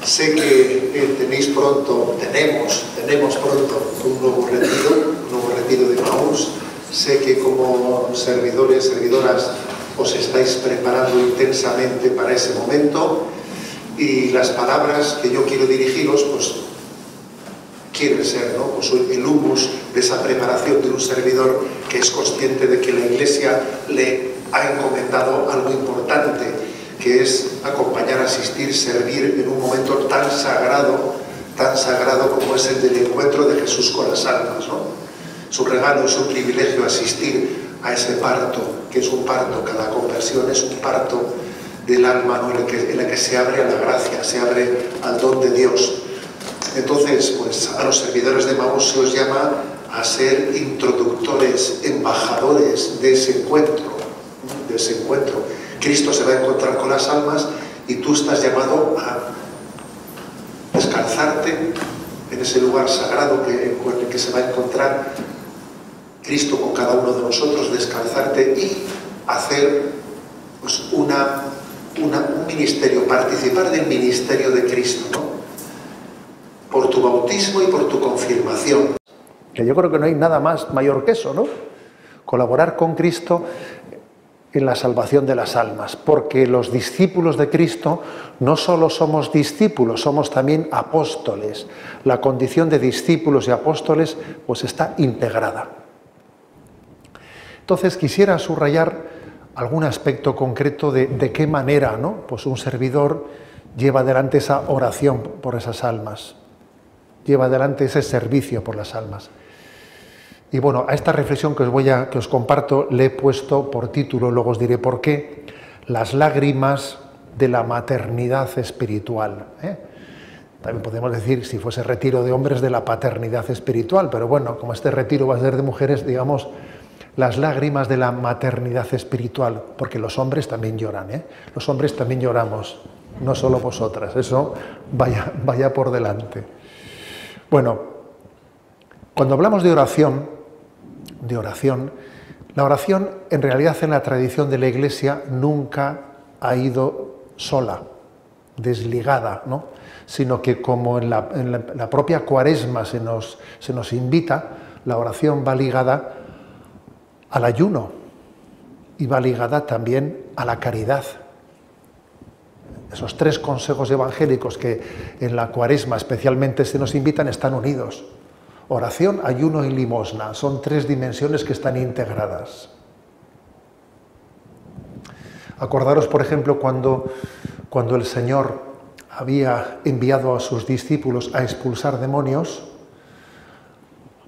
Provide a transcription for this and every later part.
Sé que tenemos pronto un nuevo retiro de Emaús. Sé que como servidores, servidoras, os estáis preparando intensamente para ese momento, y las palabras que yo quiero dirigiros, pues quieren ser, ¿no?, pues el humus de esa preparación de un servidor que es consciente de que la Iglesia le ha encomendado algo importante, que es acompañar, asistir, servir en un momento tan sagrado como es el del encuentro de Jesús con las almas, ¿no? Su regalo, su privilegio, asistir a ese parto, que es un parto, cada conversión es un parto del alma, ¿no?, en la que se abre a la gracia, se abre al don de Dios. Entonces, pues a los servidores de Emaús se os llama a ser introductores, embajadores de ese encuentro, Cristo se va a encontrar con las almas y tú estás llamado a descalzarte en ese lugar sagrado en el que se va a encontrar Cristo con cada uno de nosotros, descalzarte y hacer, pues, un ministerio, participar del ministerio de Cristo, ¿no?, por tu bautismo y por tu confirmación. Que yo creo que no hay nada mayor que eso, ¿no? Colaborar con Cristo en la salvación de las almas, porque los discípulos de Cristo no solo somos discípulos, somos también apóstoles. La condición de discípulos y apóstoles pues está integrada. Entonces quisiera subrayar algún aspecto concreto de qué manera, ¿no?, pues un servidor lleva adelante esa oración por esas almas, lleva adelante ese servicio por las almas. Y bueno, a esta reflexión que os comparto le he puesto por título, luego os diré por qué, las lágrimas de la maternidad espiritual. También podemos decir, si fuese retiro de hombres, de la paternidad espiritual, pero bueno, como este retiro va a ser de mujeres, digamos, las lágrimas de la maternidad espiritual, porque los hombres también lloran, los hombres también lloramos, no solo vosotras, eso vaya por delante. Bueno, cuando hablamos de oración, la oración en realidad en la tradición de la Iglesia nunca ha ido sola, desligada, ¿no?, sino que como en la propia Cuaresma se nos invita, la oración va ligada al ayuno y va ligada también a la caridad. Esos tres consejos evangélicos que en la Cuaresma especialmente se nos invitan están unidos. Oración, ayuno y limosna. Son tres dimensiones que están integradas. Acordaros, por ejemplo, cuando el Señor había enviado a sus discípulos a expulsar demonios,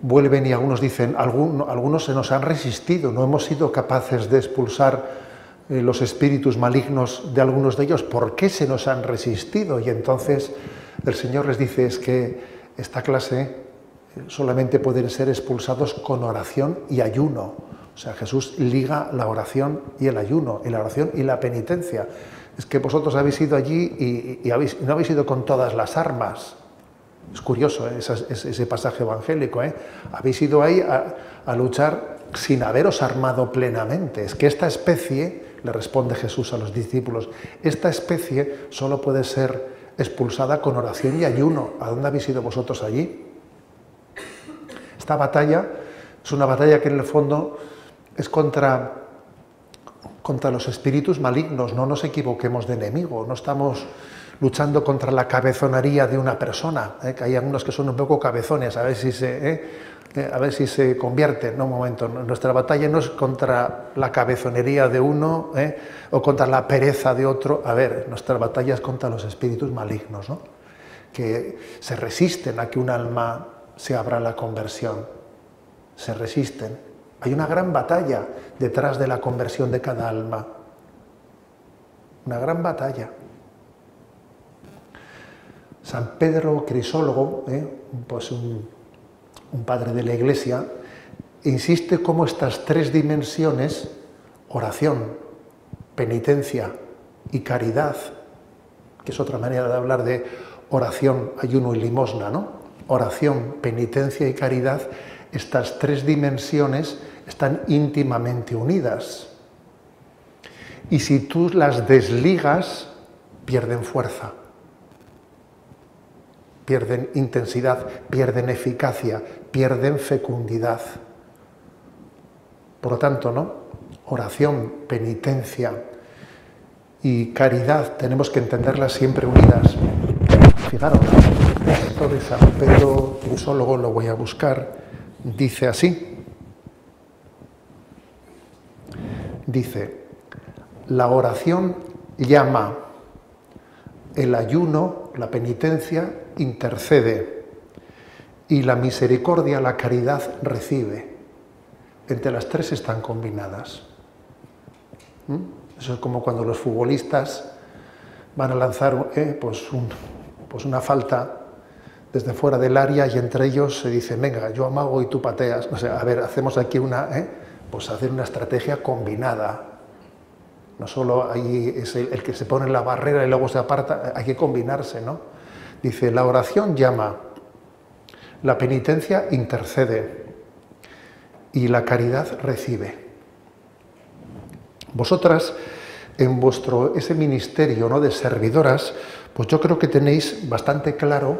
vuelven y algunos dicen, algunos se nos han resistido, no hemos sido capaces de expulsar los espíritus malignos de algunos de ellos. ¿Por qué se nos han resistido? Y entonces el Señor les dice, es que esta clase solamente pueden ser expulsados con oración y ayuno. O sea, Jesús liga la oración y el ayuno, y la oración y la penitencia. Es que vosotros habéis ido allí y no habéis ido con todas las armas. Es curioso, ese pasaje evangélico, Habéis ido ahí a luchar sin haberos armado plenamente. Es que esta especie, le responde Jesús a los discípulos, esta especie solo puede ser expulsada con oración y ayuno. ¿A dónde habéis ido vosotros allí? Esta batalla es una batalla que en el fondo es contra los espíritus malignos. No nos equivoquemos de enemigo, no estamos luchando contra la cabezonería de una persona, que hay algunos que son un poco cabezones, a ver si se convierten. No, un momento, nuestra batalla no es contra la cabezonería de uno, o contra la pereza de otro. A ver, nuestra batalla es contra los espíritus malignos, ¿no?, que se resisten a que un alma se abra a la conversión, se resisten. Hay una gran batalla detrás de la conversión de cada alma, una gran batalla. San Pedro Crisólogo, pues un padre de la Iglesia, insiste cómo estas tres dimensiones, oración, penitencia y caridad, que es otra manera de hablar de oración, ayuno y limosna, ¿no? Oración, penitencia y caridad, estas tres dimensiones están íntimamente unidas. Y si tú las desligas, pierden fuerza. pierden intensidad, pierden eficacia, pierden fecundidad. Por lo tanto, ¿no? Oración, penitencia y caridad tenemos que entenderlas siempre unidas. Fijaros, esto de San Pedro Crisólogo, lo voy a buscar, dice así. Dice, la oración llama, el ayuno, la penitencia, intercede, y la misericordia, la caridad, recibe. Entre las tres están combinadas. Eso es como cuando los futbolistas van a lanzar pues una falta desde fuera del área y entre ellos se dice, venga, yo amago y tú pateas. O sea, a ver, hacemos aquí pues hacer una estrategia combinada. No solo ahí es el que se pone en la barrera y luego se aparta, hay que combinarse, ¿no? Dice, la oración llama, la penitencia intercede y la caridad recibe. Vosotras, en ese ministerio, ¿no?, de servidoras, pues yo creo que tenéis bastante claro,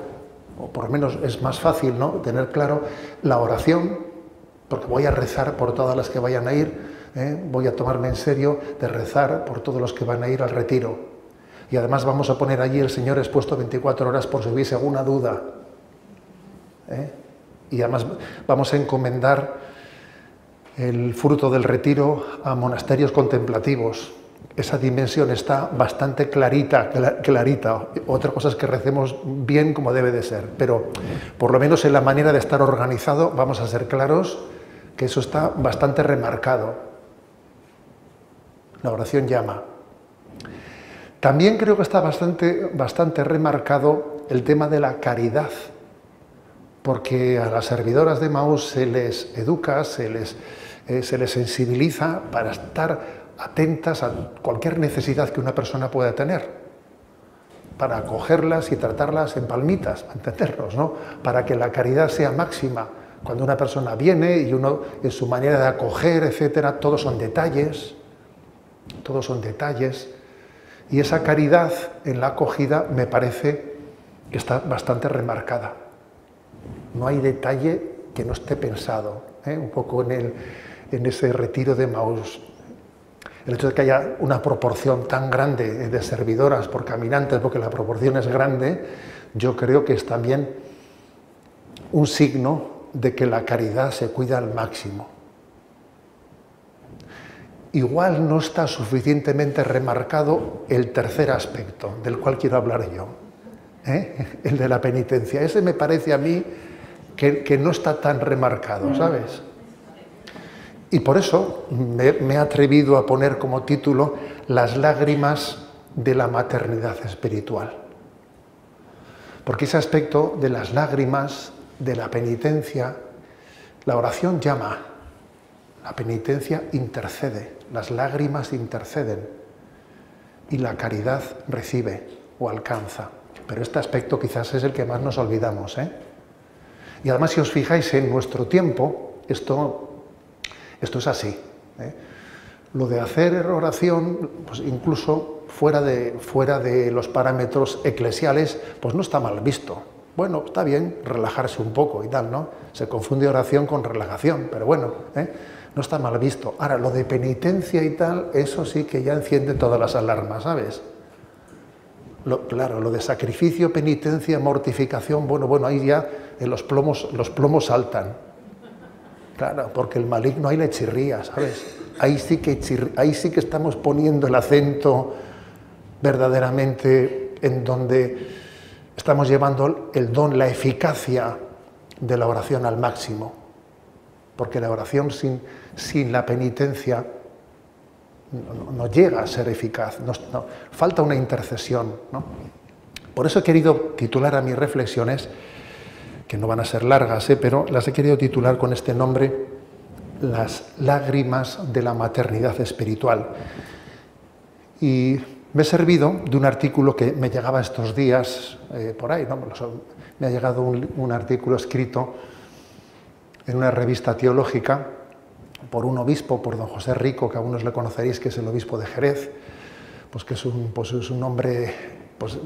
o por lo menos es más fácil, ¿no?, tener claro la oración, porque voy a rezar por todas las que vayan a ir, voy a tomarme en serio de rezar por todos los que van a ir al retiro. Y además vamos a poner allí el Señor expuesto 24 horas por si hubiese alguna duda. Y además vamos a encomendar el fruto del retiro a monasterios contemplativos. Esa dimensión está bastante clarita. Otra cosa es que recemos bien como debe de ser, pero por lo menos en la manera de estar organizado vamos a ser claros que eso está bastante remarcado. La oración llama. También creo que está bastante remarcado el tema de la caridad, porque a las servidoras de Emaús se les educa, se les sensibiliza para estar atentas a cualquier necesidad que una persona pueda tener, para acogerlas y tratarlas en palmitas, para entendernos, ¿no? Para que la caridad sea máxima. Cuando una persona viene y uno en su manera de acoger, etcétera, todos son detalles, y esa caridad en la acogida me parece que está bastante remarcada. No hay detalle que no esté pensado, un poco en ese retiro de Emaús. El hecho de que haya una proporción tan grande de servidoras por caminantes, porque la proporción es grande, yo creo que es también un signo de que la caridad se cuida al máximo. Igual no está suficientemente remarcado el tercer aspecto, del cual quiero hablar yo, el de la penitencia. Ese me parece a mí que no está tan remarcado, ¿sabes? Y por eso me he atrevido a poner como título Las lágrimas de la maternidad espiritual. Porque ese aspecto de las lágrimas, de la penitencia, la oración llama, la penitencia intercede, las lágrimas interceden y la caridad recibe o alcanza. Pero este aspecto quizás es el que más nos olvidamos, Y además, si os fijáis en nuestro tiempo, esto es así. Lo de hacer oración, pues incluso fuera de los parámetros eclesiales, pues no está mal visto. Bueno, está bien relajarse un poco y tal, ¿no? Se confunde oración con relajación, pero bueno, no está mal visto. Ahora, lo de penitencia y tal, eso sí que ya enciende todas las alarmas, ¿sabes? Claro, lo de sacrificio, penitencia, mortificación, bueno, ahí ya los plomos saltan. Claro, porque el maligno ahí le chirría, ¿sabes? Ahí sí que estamos poniendo el acento verdaderamente en donde estamos llevando el don, la eficacia de la oración al máximo. Porque la oración sin la penitencia no llega a ser eficaz, falta una intercesión, ¿no? Por eso he querido titular a mis reflexiones, que no van a ser largas, pero las he querido titular con este nombre, Las lágrimas de la maternidad espiritual. Y me he servido de un artículo que me llegaba estos días, por ahí, ¿no? Me ha llegado un artículo escrito en una revista teológica por un obispo, por don José Rico, que algunos le conoceréis, que es el obispo de Jerez, pues que es un hombre pues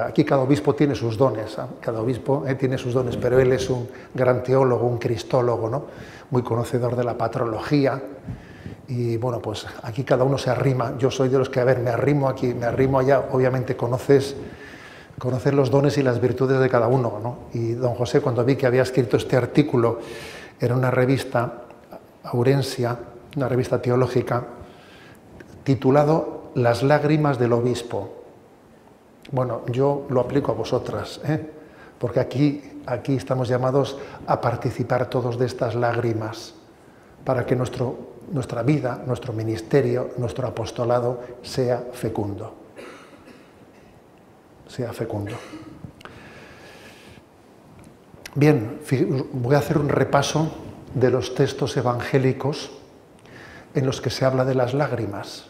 aquí cada obispo tiene sus dones, ¿eh? Cada obispo tiene sus dones, pero él es un gran teólogo, un cristólogo, ¿no? Muy conocedor de la patrología. Y bueno, pues aquí cada uno se arrima. Yo soy de los que, a ver, me arrimo aquí, me arrimo allá. Obviamente conoces los dones y las virtudes de cada uno, ¿no? Y don José, cuando vi que había escrito este artículo en una revista, Aurencia, una revista teológica, titulado Las lágrimas del obispo. Bueno, yo lo aplico a vosotras, porque aquí estamos llamados a participar todos de estas lágrimas, para que nuestra vida, nuestro ministerio, nuestro apostolado sea fecundo. Sea fecundo. Bien, voy a hacer un repaso de los textos evangélicos en los que se habla de las lágrimas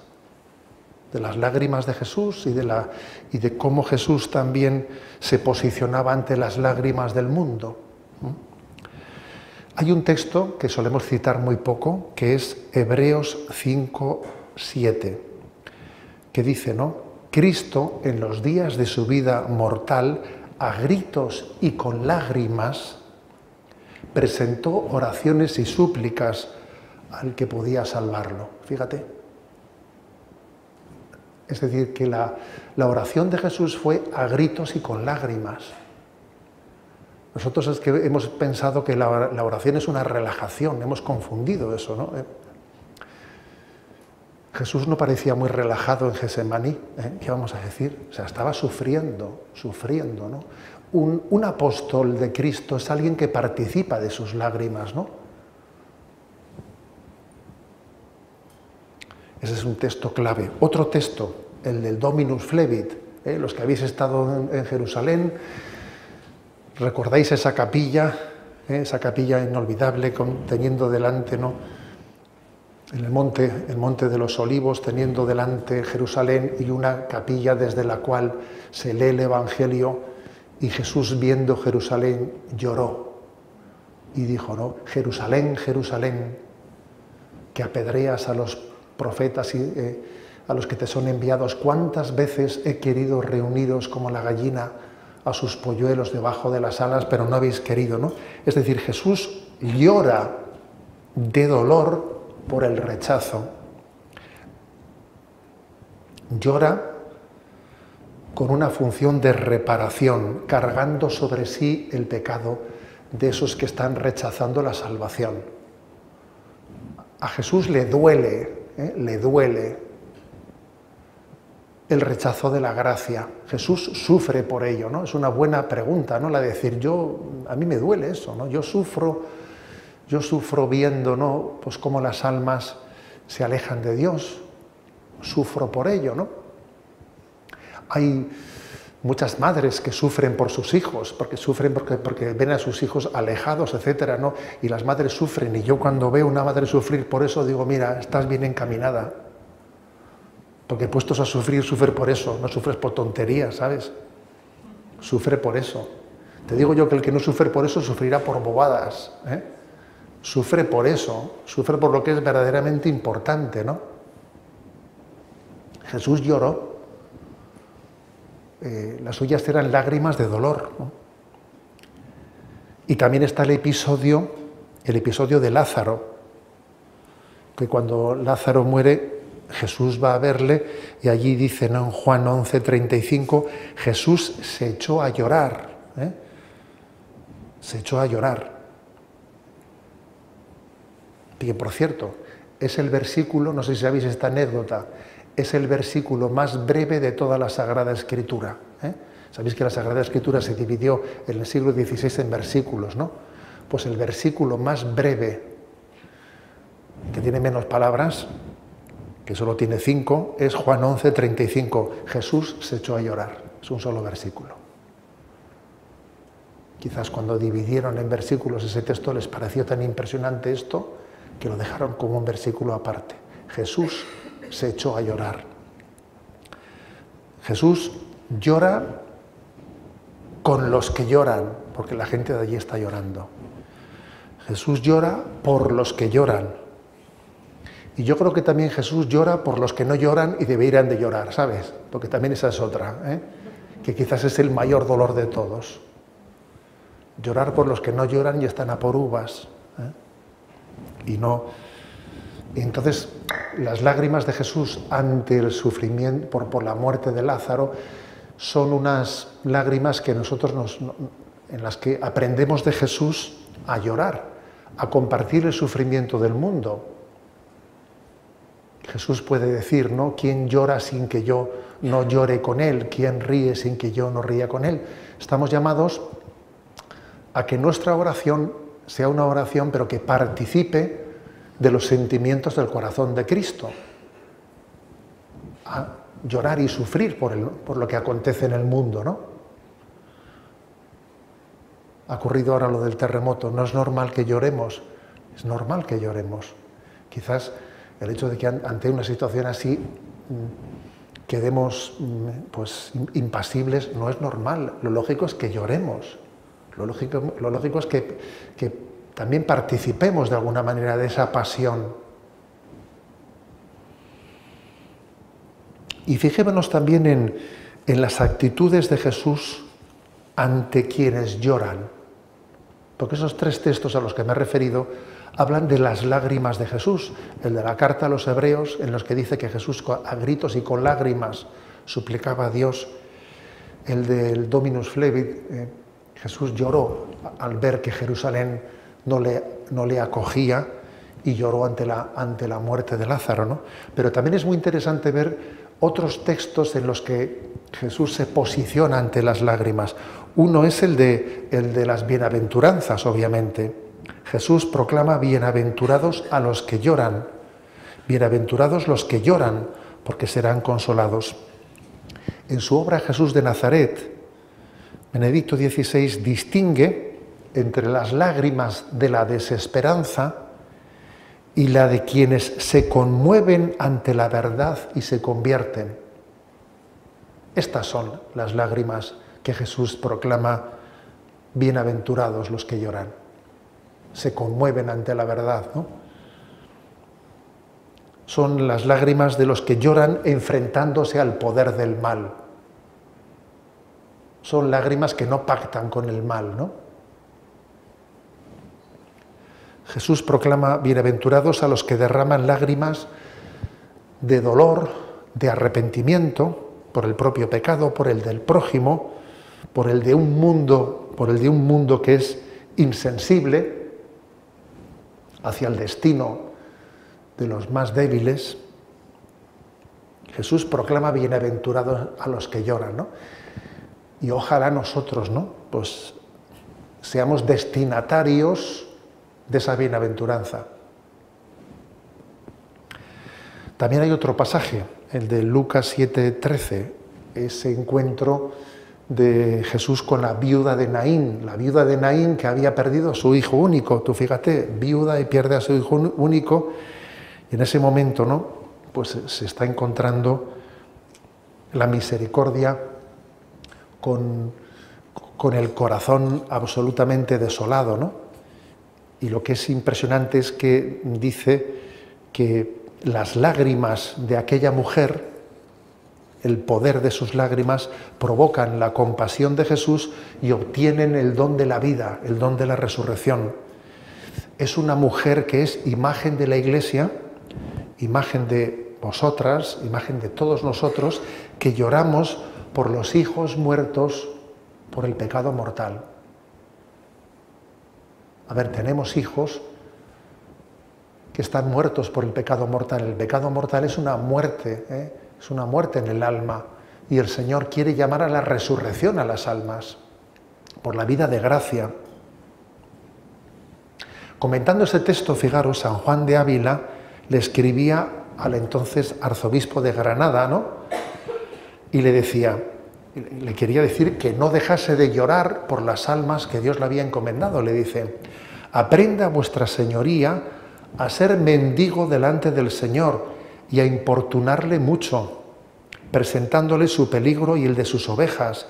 de Jesús y de cómo Jesús también se posicionaba ante las lágrimas del mundo. Hay un texto que solemos citar muy poco, que es Hebreos 5:7, que dice, ¿no? Cristo, en los días de su vida mortal, a gritos y con lágrimas, presentó oraciones y súplicas al que podía salvarlo. Fíjate. Es decir, que la oración de Jesús fue a gritos y con lágrimas. Nosotros es que hemos pensado que la oración es una relajación, hemos confundido eso, ¿no? Jesús no parecía muy relajado en Getsemaní, ¿qué vamos a decir? O sea, estaba sufriendo, ¿no? Un apóstol de Cristo es alguien que participa de sus lágrimas, ¿no? Ese es un texto clave. Otro texto, el del Dominus Flevit. Los que habéis estado en Jerusalén, recordáis esa capilla inolvidable, teniendo delante, ¿no? En el monte de los Olivos, teniendo delante Jerusalén y una capilla desde la cual se lee el Evangelio, y Jesús, viendo Jerusalén, lloró y dijo, ¿no? Jerusalén, Jerusalén, que apedreas a los profetas y a los que te son enviados, ¿cuántas veces he querido reuniros como la gallina a sus polluelos debajo de las alas, pero no habéis querido, ¿no? Es decir, Jesús llora de dolor por el rechazo. Llora con una función de reparación, cargando sobre sí el pecado de esos que están rechazando la salvación. A Jesús le duele el rechazo de la gracia. Jesús sufre por ello, ¿no? Es una buena pregunta, ¿no? La de decir, a mí me duele eso, ¿no? Yo sufro viendo, ¿no? Pues cómo las almas se alejan de Dios. Sufro por ello, ¿no? Hay muchas madres que sufren por sus hijos, porque ven a sus hijos alejados, etcétera, ¿no? Y las madres sufren, y yo cuando veo una madre sufrir por eso digo, mira, estás bien encaminada. Porque puestos a sufrir, sufre por eso, no sufres por tonterías, ¿sabes? Sufre por eso. Te digo yo que el que no sufre por eso sufrirá por bobadas, ¿eh? Sufre por eso, sufre por lo que es verdaderamente importante, ¿no? Jesús lloró. Las suyas eran lágrimas de dolor, ¿no? Y también está el episodio de Lázaro, que cuando Lázaro muere, Jesús va a verle y allí dice, ¿no? En Juan 11:35, Jesús se echó a llorar, se echó a llorar. Y por cierto, es el versículo, no sé si sabéis esta anécdota, es el versículo más breve de toda la Sagrada Escritura. Sabéis que la Sagrada Escritura se dividió en el siglo XVI en versículos, ¿no? Pues el versículo más breve, que tiene menos palabras, que solo tiene 5, es Juan 11:35. Jesús se echó a llorar. Es un solo versículo. Quizás cuando dividieron en versículos ese texto les pareció tan impresionante esto que lo dejaron como un versículo aparte. Jesús se echó a llorar. Jesús llora con los que lloran, porque la gente de allí está llorando. Jesús llora por los que lloran. Y yo creo que también Jesús llora por los que no lloran y deberían de llorar, ¿sabes? Porque también esa es otra, que quizás es el mayor dolor de todos. Llorar por los que no lloran y están a por uvas. Y entonces las lágrimas de Jesús ante el sufrimiento por la muerte de Lázaro son unas lágrimas que en las que aprendemos de Jesús a llorar, a compartir el sufrimiento del mundo. Jesús puede decir, ¿no? ¿Quién llora sin que yo no llore con él? ¿Quién ríe sin que yo no ría con él? Estamos llamados a que nuestra oración sea una oración, pero que participe de los sentimientos del corazón de Cristo. A llorar y sufrir por lo que acontece en el mundo, ¿no? Ha ocurrido ahora lo del terremoto. No es normal que lloremos, es normal que lloremos. Quizás el hecho de que ante una situación así quedemos pues impasibles no es normal. Lo lógico es que lloremos. Lo lógico es que también participemos de alguna manera de esa pasión. Y fijémonos también en las actitudes de Jesús ante quienes lloran. Porque esos tres textos a los que me he referido hablan de las lágrimas de Jesús. El de la carta a los Hebreos, en los que dice que Jesús a gritos y con lágrimas suplicaba a Dios. El del Dominus Flevit, Jesús lloró al ver que Jerusalén no le acogía y lloró ante la muerte de Lázaro, ¿no? Pero también es muy interesante ver otros textos en los que Jesús se posiciona ante las lágrimas. Uno es el de las bienaventuranzas, obviamente. Jesús proclama bienaventurados a los que lloran. Bienaventurados los que lloran, porque serán consolados. En su obra Jesús de Nazaret, Benedicto XVI distingue entre las lágrimas de la desesperanza y la de quienes se conmueven ante la verdad y se convierten. Estas son las lágrimas que Jesús proclama: bienaventurados los que lloran. Se conmueven ante la verdad, ¿no? Son las lágrimas de los que lloran enfrentándose al poder del mal. Son lágrimas que no pactan con el mal, ¿no? Jesús proclama bienaventurados a los que derraman lágrimas de dolor, de arrepentimiento por el propio pecado, por el del prójimo, por el de un mundo que es insensible hacia el destino de los más débiles. Jesús proclama bienaventurados a los que lloran, ¿no? Y ojalá nosotros, ¿no?, pues seamos destinatarios de esa bienaventuranza. También hay otro pasaje, el de Lucas 7:13, ese encuentro de Jesús con la viuda de Naín que había perdido a su hijo único. Tú fíjate, viuda y pierde a su hijo único, y en ese momento, ¿no?, pues se está encontrando la misericordia con el corazón absolutamente desolado, ¿no? Y lo que es impresionante es que dice que las lágrimas de aquella mujer, el poder de sus lágrimas, provocan la compasión de Jesús y obtienen el don de la vida, el don de la resurrección. Es una mujer que es imagen de la Iglesia, imagen de vosotras, imagen de todos nosotros, que lloramos por los hijos muertos por el pecado mortal. A ver, tenemos hijos que están muertos por el pecado mortal. El pecado mortal es una muerte, es una muerte en el alma. Y el Señor quiere llamar a la resurrección a las almas, por la vida de gracia. Comentando ese texto, fijaros, San Juan de Ávila le escribía al entonces arzobispo de Granada, ¿no?, y le quería decir que no dejase de llorar por las almas que Dios le había encomendado. Le dice: aprenda vuestra señoría a ser mendigo delante del Señor y a importunarle mucho, presentándole su peligro y el de sus ovejas.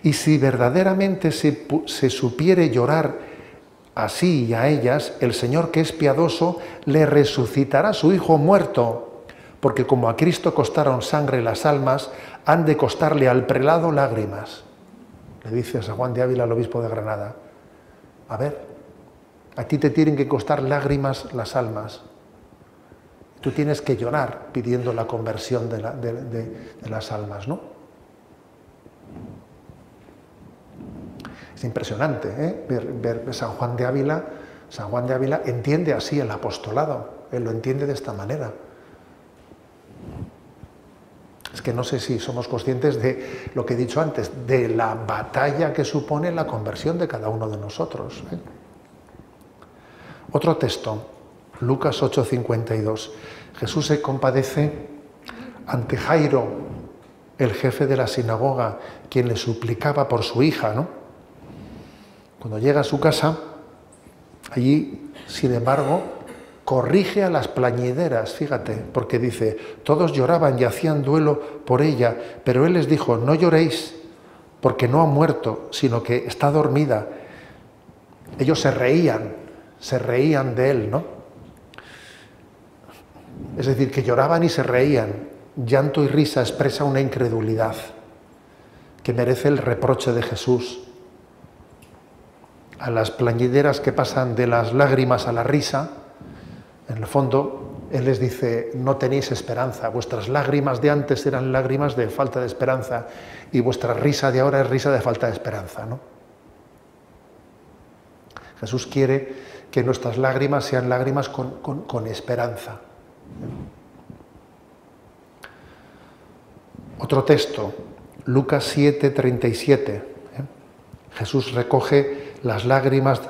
Y si verdaderamente se supiere llorar así y a ellas, el Señor, que es piadoso, le resucitará a su Hijo muerto, porque como a Cristo costaron sangre las almas, han de costarle al prelado lágrimas. Le dice a San Juan de Ávila, al obispo de Granada, a ver, a ti te tienen que costar lágrimas las almas. Tú tienes que llorar pidiendo la conversión de las almas, ¿no? Es impresionante, ¿eh? Ver San Juan de Ávila. San Juan de Ávila entiende así el apostolado, él lo entiende de esta manera. Es que no sé si somos conscientes de lo que he dicho antes, de la batalla que supone la conversión de cada uno de nosotros, ¿eh? Otro texto, Lucas 8:52. Jesús se compadece ante Jairo, el jefe de la sinagoga, quien le suplicaba por su hija, ¿no? Cuando llega a su casa, allí, sin embargo, corrige a las plañideras, fíjate, porque dice, todos lloraban y hacían duelo por ella, pero él les dijo, no lloréis, porque no ha muerto, sino que está dormida. Ellos se reían de él, ¿no? Es decir, que lloraban y se reían. Llanto y risa expresa una incredulidad que merece el reproche de Jesús. A las plañideras que pasan de las lágrimas a la risa, en el fondo, Él les dice, no tenéis esperanza, vuestras lágrimas de antes eran lágrimas de falta de esperanza y vuestra risa de ahora es risa de falta de esperanza, ¿no? Jesús quiere que nuestras lágrimas sean lágrimas con esperanza. Otro texto, Lucas 7:37. Jesús recoge las lágrimas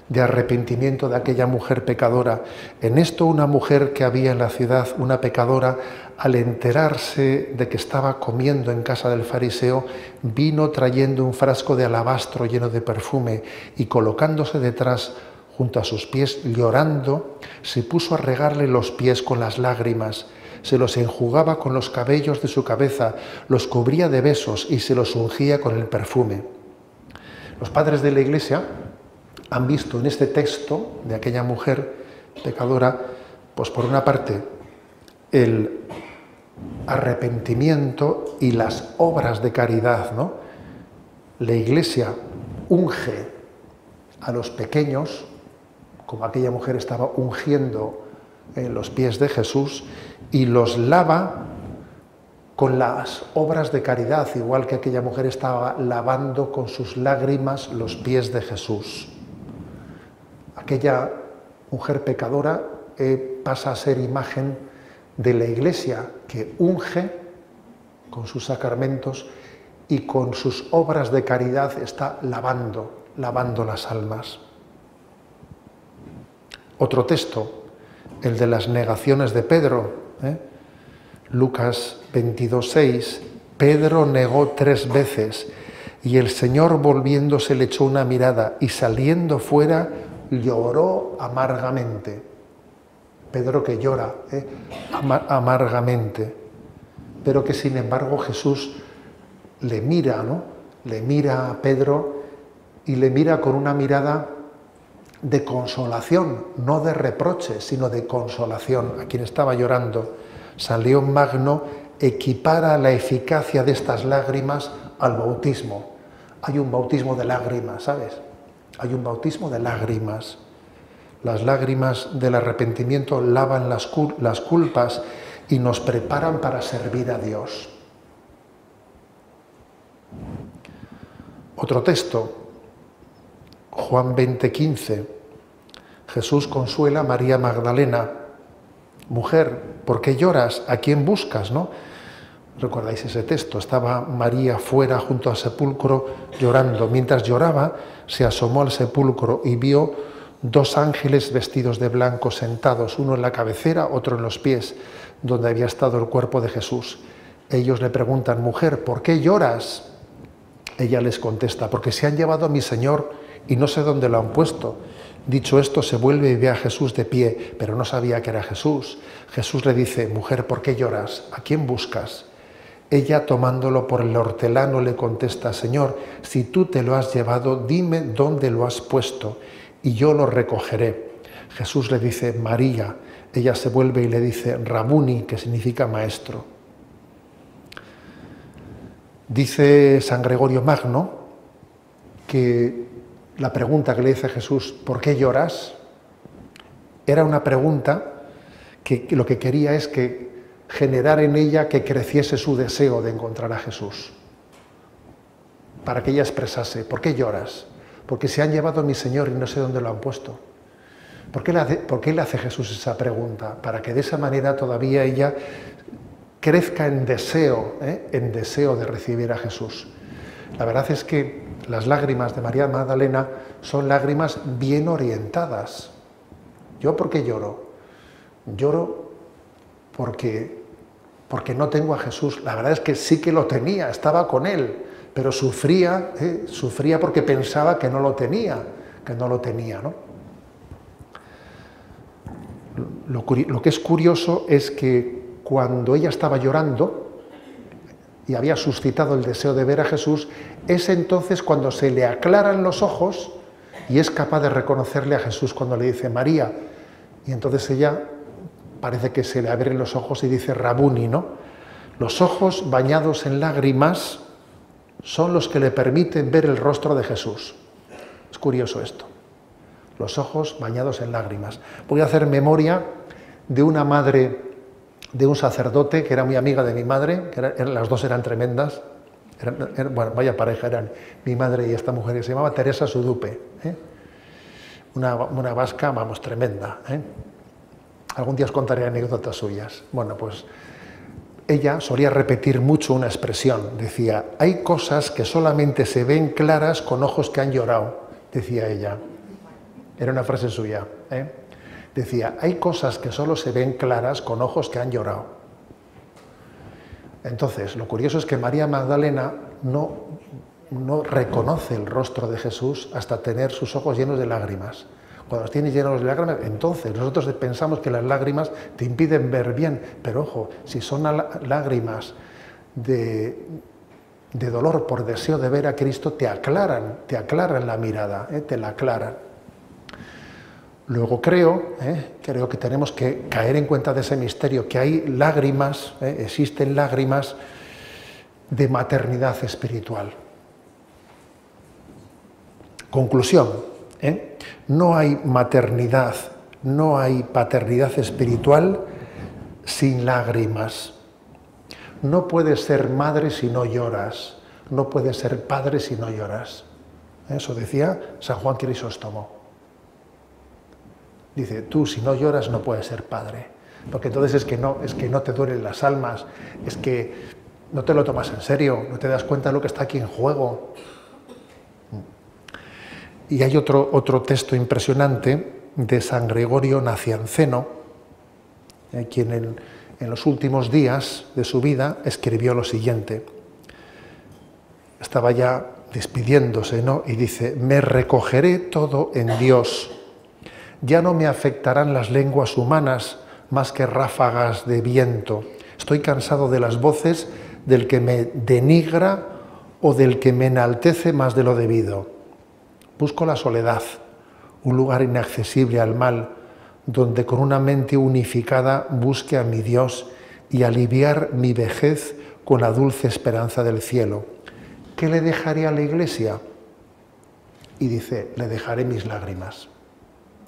de arrepentimiento de aquella mujer pecadora. En esto una mujer que había en la ciudad, una pecadora, al enterarse de que estaba comiendo en casa del fariseo, vino trayendo un frasco de alabastro lleno de perfume y colocándose detrás junto a sus pies, llorando, se puso a regarle los pies con las lágrimas, se los enjugaba con los cabellos de su cabeza, los cubría de besos y se los ungía con el perfume. Los padres de la Iglesia han visto en este texto de aquella mujer pecadora, pues por una parte, el arrepentimiento y las obras de caridad, ¿no? La Iglesia unge a los pequeños, como aquella mujer estaba ungiendo los pies de Jesús, y los lava con las obras de caridad, igual que aquella mujer estaba lavando con sus lágrimas los pies de Jesús. Aquella mujer pecadora pasa a ser imagen de la Iglesia, que unge con sus sacramentos y con sus obras de caridad está lavando las almas. Otro texto, el de las negaciones de Pedro, Lucas 22:6. Pedro negó 3 veces y el Señor volviéndose le echó una mirada y saliendo fuera lloró amargamente. Pedro que llora amargamente, pero que sin embargo Jesús le mira, ¿no? Le mira a Pedro y le mira con una mirada de consolación, no de reproche, sino de consolación. A quien estaba llorando, San León Magno equipara la eficacia de estas lágrimas al bautismo. Hay un bautismo de lágrimas, ¿sabes? Hay un bautismo de lágrimas. Las lágrimas del arrepentimiento lavan las culpas y nos preparan para servir a Dios. Otro texto, Juan 20:15. Jesús consuela a María Magdalena. Mujer, ¿por qué lloras? ¿A quién buscas? ¿No? ¿Recordáis ese texto? Estaba María fuera junto al sepulcro llorando. Mientras lloraba, se asomó al sepulcro y vio 2 ángeles vestidos de blanco sentados, uno en la cabecera, otro en los pies, donde había estado el cuerpo de Jesús. Ellos le preguntan, mujer, ¿por qué lloras? Ella les contesta, porque se han llevado a mi Señor y no sé dónde lo han puesto. Dicho esto, se vuelve y ve a Jesús de pie, pero no sabía que era Jesús. Jesús le dice, mujer, ¿por qué lloras? ¿A quién buscas? Ella, tomándolo por el hortelano, le contesta, Señor, si tú te lo has llevado, dime dónde lo has puesto, y yo lo recogeré. Jesús le dice, María. Ella se vuelve y le dice, Rabuni, que significa maestro. Dice San Gregorio Magno que la pregunta que le dice Jesús, ¿por qué lloras?, era una pregunta que lo que quería es que generar en ella que creciese su deseo de encontrar a Jesús. Para que ella expresase, ¿por qué lloras? Porque se han llevado a mi Señor y no sé dónde lo han puesto. ¿Por qué le hace Jesús esa pregunta? Para que de esa manera todavía ella crezca en deseo de recibir a Jesús. La verdad es que las lágrimas de María Magdalena son lágrimas bien orientadas. ¿Yo por qué lloro? Lloro porque no tengo a Jesús. La verdad es que sí que lo tenía, estaba con Él, pero sufría porque pensaba que no lo tenía, ¿no? Lo que es curioso es que cuando ella estaba llorando y había suscitado el deseo de ver a Jesús, es entonces cuando se le aclaran los ojos y es capaz de reconocerle a Jesús cuando le dice María. Y entonces ella parece que se le abren los ojos y dice Rabuni, ¿no? Los ojos bañados en lágrimas son los que le permiten ver el rostro de Jesús. Es curioso esto. Los ojos bañados en lágrimas. Voy a hacer memoria de una madre, de un sacerdote que era muy amiga de mi madre, las dos eran tremendas, bueno, vaya pareja eran mi madre y esta mujer, que se llamaba Teresa Sudupe, una vasca, vamos, tremenda. Algún día os contaré anécdotas suyas. Bueno, pues ella solía repetir mucho una expresión, decía, hay cosas que solamente se ven claras con ojos que han llorado, decía ella. Era una frase suya. Decía, hay cosas que solo se ven claras con ojos que han llorado. Entonces, lo curioso es que María Magdalena no reconoce el rostro de Jesús hasta tener sus ojos llenos de lágrimas. Cuando los tiene llenos de lágrimas, entonces nosotros pensamos que las lágrimas te impiden ver bien, pero ojo, si son lágrimas de dolor por deseo de ver a Cristo, te aclaran la mirada, te la aclaran. Luego creo que tenemos que caer en cuenta de ese misterio, que hay lágrimas, existen lágrimas de maternidad espiritual. Conclusión, no hay maternidad, no hay paternidad espiritual sin lágrimas. No puedes ser madre si no lloras, no puedes ser padre si no lloras. Eso decía San Juan Crisóstomo. Dice, tú si no lloras no puedes ser padre, porque entonces es que no te duelen las almas, es que no te lo tomas en serio, no te das cuenta de lo que está aquí en juego. Y hay otro texto impresionante de San Gregorio Nacianceno, quien en los últimos días de su vida escribió lo siguiente. Estaba ya despidiéndose, ¿no? Y dice, me recogeré todo en Dios. Ya no me afectarán las lenguas humanas más que ráfagas de viento. Estoy cansado de las voces del que me denigra o del que me enaltece más de lo debido. Busco la soledad, un lugar inaccesible al mal, donde con una mente unificada busque a mi Dios y aliviar mi vejez con la dulce esperanza del cielo. ¿Qué le dejaré a la Iglesia? Y dice, le dejaré mis lágrimas.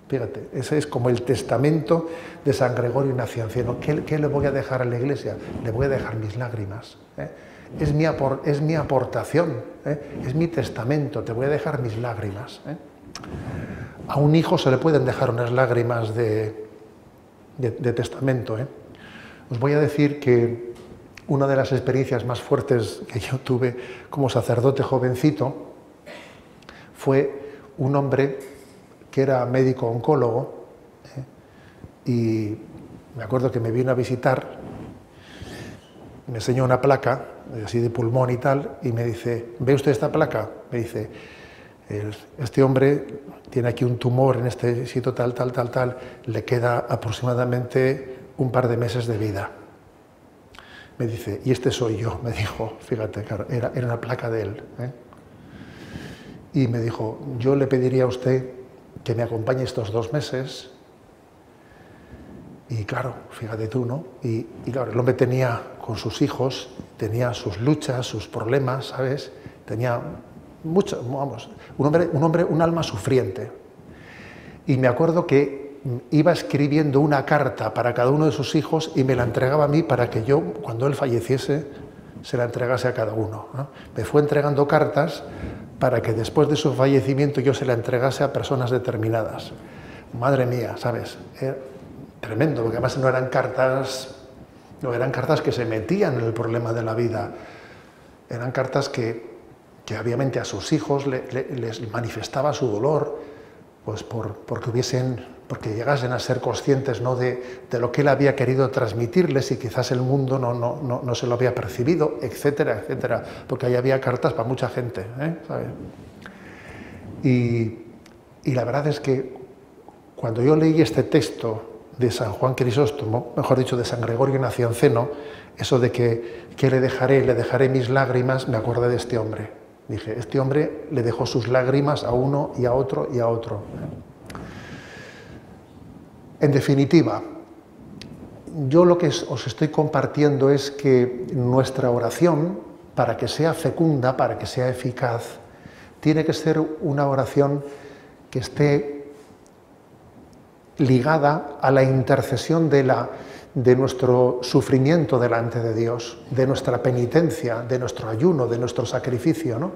Fíjate, ese es como el testamento de San Gregorio Nacianceno. ¿Qué le voy a dejar a la Iglesia? Le voy a dejar mis lágrimas. Es mi aportación, es mi testamento, te voy a dejar mis lágrimas. A un hijo se le pueden dejar unas lágrimas de testamento. Os voy a decir que una de las experiencias más fuertes que yo tuve como sacerdote jovencito fue un hombre que era médico oncólogo, y me acuerdo que me vino a visitar, me enseñó una placa, así de pulmón y tal, y me dice, ¿ve usted esta placa? Me dice, este hombre tiene aquí un tumor en este sitio tal, le queda aproximadamente un par de meses de vida. Me dice, y este soy yo, me dijo, fíjate, claro, era una placa de él. Y me dijo, yo le pediría a usted que me acompañe estos 2 meses. Y claro, fíjate tú, ¿no? Y claro, el hombre tenía con sus hijos, tenía sus luchas, sus problemas, ¿sabes? Tenía mucho, vamos, un alma sufriente. Y me acuerdo que iba escribiendo una carta para cada uno de sus hijos y me la entregaba a mí para que yo, cuando él falleciese, se la entregase a cada uno, ¿no? Me fue entregando cartas para que después de su fallecimiento yo se la entregase a personas determinadas. Madre mía, ¿sabes? Tremendo, porque además no eran cartas que se metían en el problema de la vida, eran cartas que obviamente a sus hijos les manifestaba su dolor, pues porque llegasen a ser conscientes, ¿no?, de lo que él había querido transmitirles y quizás el mundo no se lo había percibido, etcétera, etcétera, porque ahí había cartas para mucha gente, ¿sabes? Y la verdad es que cuando yo leí este texto de San Juan Crisóstomo, mejor dicho, de San Gregorio Nacianceno, eso de que le dejaré mis lágrimas, me acordé de este hombre. Dije, este hombre le dejó sus lágrimas a uno y a otro y a otro. En definitiva, yo lo que os estoy compartiendo es que nuestra oración, para que sea fecunda, para que sea eficaz, tiene que ser una oración que esté ligada a la intercesión de nuestro sufrimiento delante de Dios, de nuestra penitencia, de nuestro ayuno, de nuestro sacrificio, ¿no?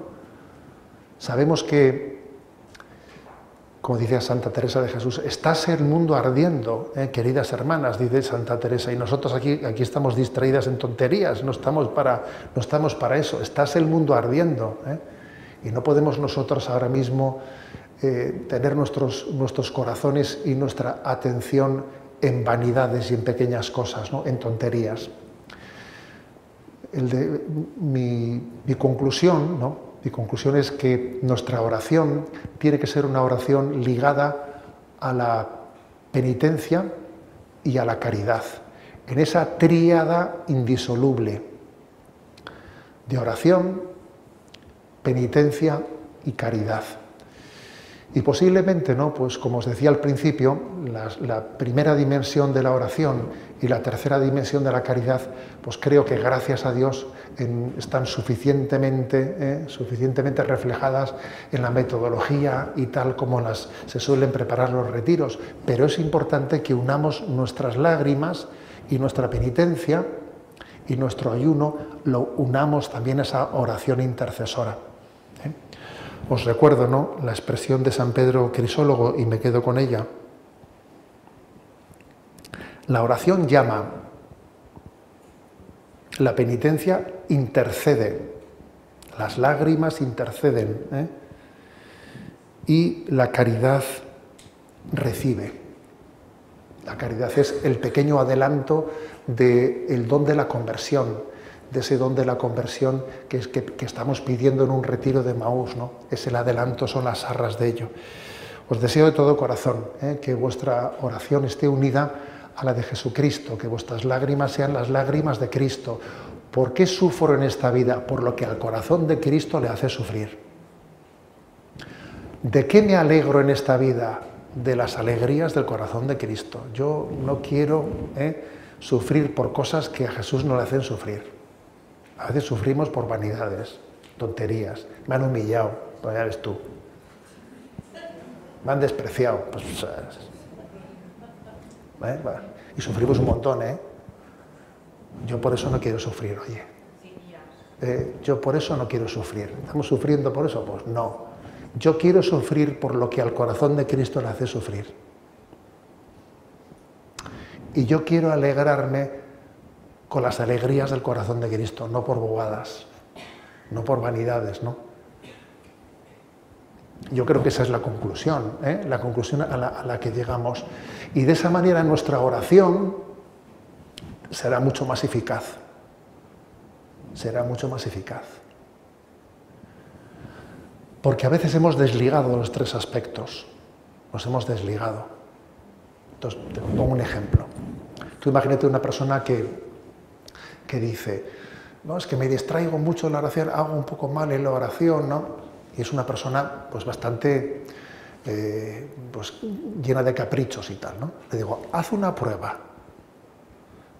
Sabemos que, como decía Santa Teresa de Jesús, estás el mundo ardiendo, queridas hermanas, dice Santa Teresa, y nosotros aquí estamos distraídas en tonterías, no estamos para eso, estás el mundo ardiendo, y no podemos nosotros ahora mismo tener nuestros corazones y nuestra atención en vanidades y en pequeñas cosas, ¿no?, en tonterías. Mi conclusión, ¿no?, mi conclusión es que nuestra oración tiene que ser una oración ligada a la penitencia y a la caridad, en esa tríada indisoluble de oración, penitencia y caridad. Y posiblemente, ¿no?, pues como os decía al principio, la primera dimensión de la oración y la tercera dimensión de la caridad, pues creo que gracias a Dios están suficientemente reflejadas en la metodología y tal como se suelen preparar los retiros. Pero es importante que unamos nuestras lágrimas y nuestra penitencia y nuestro ayuno, lo unamos también a esa oración intercesora. Os recuerdo, ¿no?, la expresión de San Pedro Crisólogo, y me quedo con ella. La oración llama, la penitencia intercede, las lágrimas interceden, y la caridad recibe. La caridad es el pequeño adelanto del don de la conversión, de ese don de la conversión que estamos pidiendo en un retiro de Maús, ¿no? Es el adelanto, son las arras de ello. Os deseo de todo corazón que vuestra oración esté unida a la de Jesucristo, que vuestras lágrimas sean las lágrimas de Cristo. ¿Por qué sufro en esta vida? Por lo que al corazón de Cristo le hace sufrir. ¿De qué me alegro en esta vida? De las alegrías del corazón de Cristo. Yo no quiero sufrir por cosas que a Jesús no le hacen sufrir. A veces sufrimos por vanidades, tonterías. Me han humillado, pues ya ves tú. Me han despreciado, pues y sufrimos un montón, Yo por eso no quiero sufrir, oye. Yo por eso no quiero sufrir. ¿Estamos sufriendo por eso? Pues no. Yo quiero sufrir por lo que al corazón de Cristo le hace sufrir. Y yo quiero alegrarme con las alegrías del corazón de Cristo, no por bobadas, no por vanidades, ¿no? Yo creo que esa es la conclusión a la que llegamos. Y de esa manera nuestra oración será mucho más eficaz. Será mucho más eficaz. Porque a veces hemos desligado los 3 aspectos. Los hemos desligado. Entonces, te pongo un ejemplo. Tú imagínate una persona que dice, no, es que me distraigo mucho en la oración, hago un poco mal en la oración, ¿no? Y es una persona pues bastante pues llena de caprichos y tal, ¿no? Le digo, haz una prueba.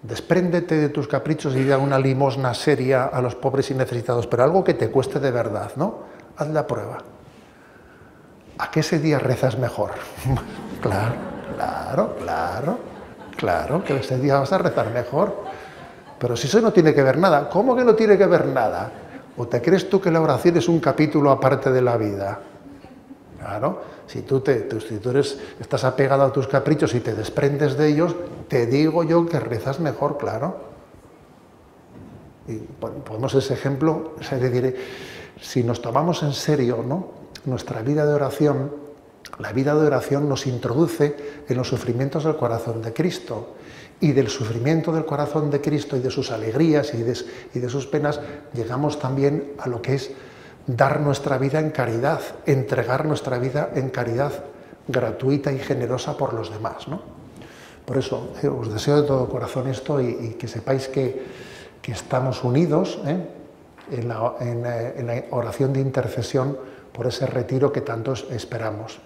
Despréndete de tus caprichos y da una limosna seria a los pobres y necesitados, pero algo que te cueste de verdad, ¿no? Haz la prueba. ¿A qué ese día rezas mejor? Claro, que ese día vas a rezar mejor. Pero si eso no tiene que ver nada, ¿cómo que no tiene que ver nada? ¿O te crees tú que la oración es un capítulo aparte de la vida? Claro, si tú estás apegado a tus caprichos y te desprendes de ellos, te digo yo que rezas mejor, claro. Y ponemos ese ejemplo, le diré, si nos tomamos en serio, ¿no?, nuestra vida de oración, la vida de oración nos introduce en los sufrimientos del corazón de Cristo. Y del sufrimiento del corazón de Cristo y de sus alegrías y de sus penas, llegamos también a lo que es dar nuestra vida en caridad, entregar nuestra vida en caridad gratuita y generosa por los demás, ¿no? Por eso os deseo de todo corazón esto y que sepáis que estamos unidos en la oración de intercesión por ese retiro que tantos esperamos.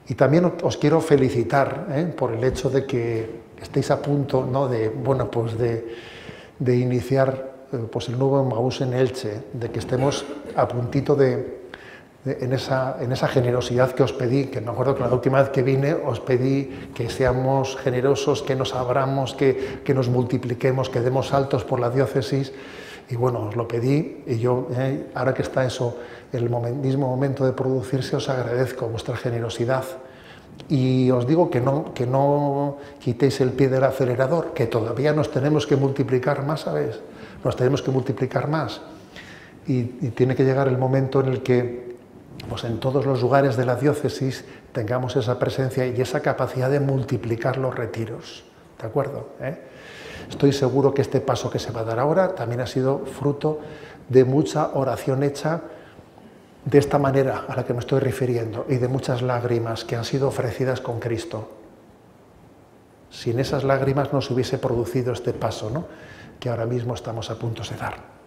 Y también os quiero felicitar por el hecho de que estéis a punto, ¿no?, de iniciar pues el nuevo Emmaús en Elche, de que estemos a puntito en esa generosidad que os pedí, que me acuerdo que la última vez que vine os pedí que seamos generosos, que nos abramos, que nos multipliquemos, que demos saltos por la diócesis. Y bueno, os lo pedí y yo, ahora que está eso, el mismo momento de producirse, os agradezco vuestra generosidad. Y os digo que no quitéis el pie del acelerador, que todavía nos tenemos que multiplicar más, ¿sabes? Nos tenemos que multiplicar más. Y tiene que llegar el momento en el que, pues en todos los lugares de la diócesis, tengamos esa presencia y esa capacidad de multiplicar los retiros. ¿De acuerdo? Estoy seguro que este paso que se va a dar ahora también ha sido fruto de mucha oración hecha de esta manera a la que me estoy refiriendo y de muchas lágrimas que han sido ofrecidas con Cristo. Sin esas lágrimas no se hubiese producido este paso, ¿no?, que ahora mismo estamos a punto de dar.